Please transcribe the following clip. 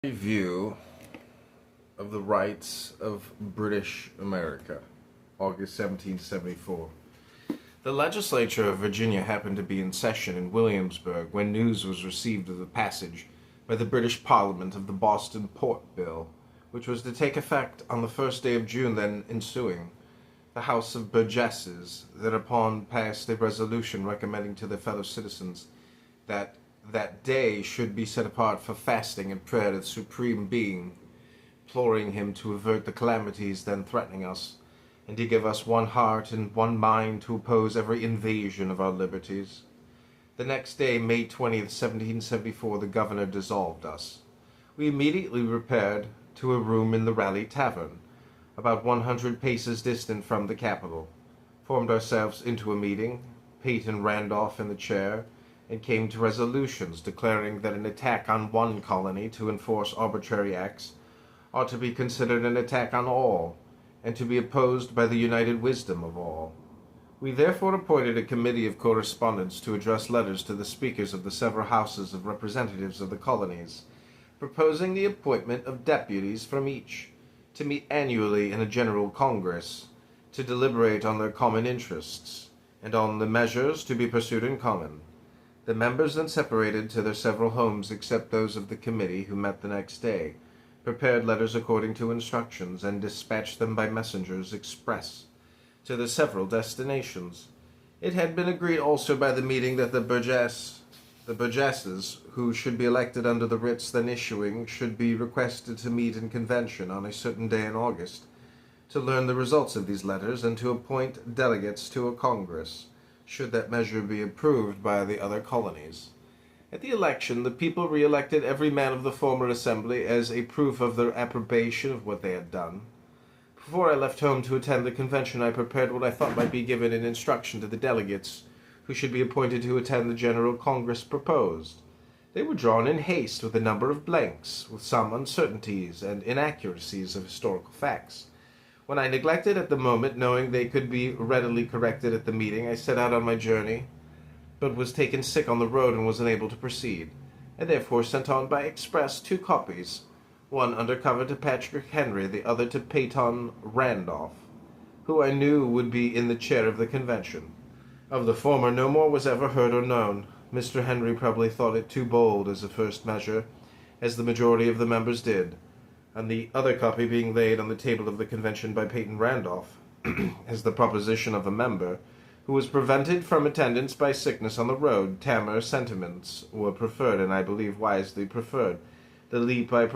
Review of the Rights of British America, August 1774. The legislature of Virginia happened to be in session in Williamsburg when news was received of the passage by the British Parliament of the Boston Port Bill, which was to take effect on the first day of June then ensuing. The House of Burgesses thereupon passed a resolution recommending to their fellow citizens that day should be set apart for fasting and prayer to the Supreme Being, imploring him to avert the calamities then threatening us, and to give us one heart and one mind to oppose every invasion of our liberties. The next day, May 20th, 1774, the governor dissolved us. We immediately repaired to a room in the Raleigh Tavern, about 100 paces distant from the Capitol, formed ourselves into a meeting, Peyton Randolph in the chair, and came to resolutions declaring that an attack on one colony to enforce arbitrary acts ought to be considered an attack on all, and to be opposed by the united wisdom of all. We therefore appointed a committee of correspondence to address letters to the speakers of the several houses of representatives of the colonies, proposing the appointment of deputies from each, to meet annually in a general congress, to deliberate on their common interests, and on the measures to be pursued in common. The members then separated to their several homes except those of the committee, who met the next day, prepared letters according to instructions, and dispatched them by messengers express to the several destinations. It had been agreed also by the meeting that the burgesses, who should be elected under the writs then issuing, should be requested to meet in convention on a certain day in August, to learn the results of these letters, and to appoint delegates to a congress, should that measure be approved by the other colonies. At the election, the people re-elected every man of the former assembly as a proof of their approbation of what they had done. Before I left home to attend the convention, I prepared what I thought might be given in instruction to the delegates who should be appointed to attend the General Congress proposed. They were drawn in haste with a number of blanks, with some uncertainties and inaccuracies of historical facts. When I neglected at the moment, knowing they could be readily corrected at the meeting, I set out on my journey, but was taken sick on the road and was unable to proceed. I therefore sent on by express 2 copies, one under cover to Patrick Henry, the other to Peyton Randolph, who I knew would be in the chair of the convention. Of the former no more was ever heard or known. Mr. Henry probably thought it too bold as a first measure, as the majority of the members did, and the other copy being laid on the table of the convention by Peyton Randolph, as the proposition of a member, who was prevented from attendance by sickness on the road. Tamer sentiments were preferred, and I believe wisely preferred. The leap I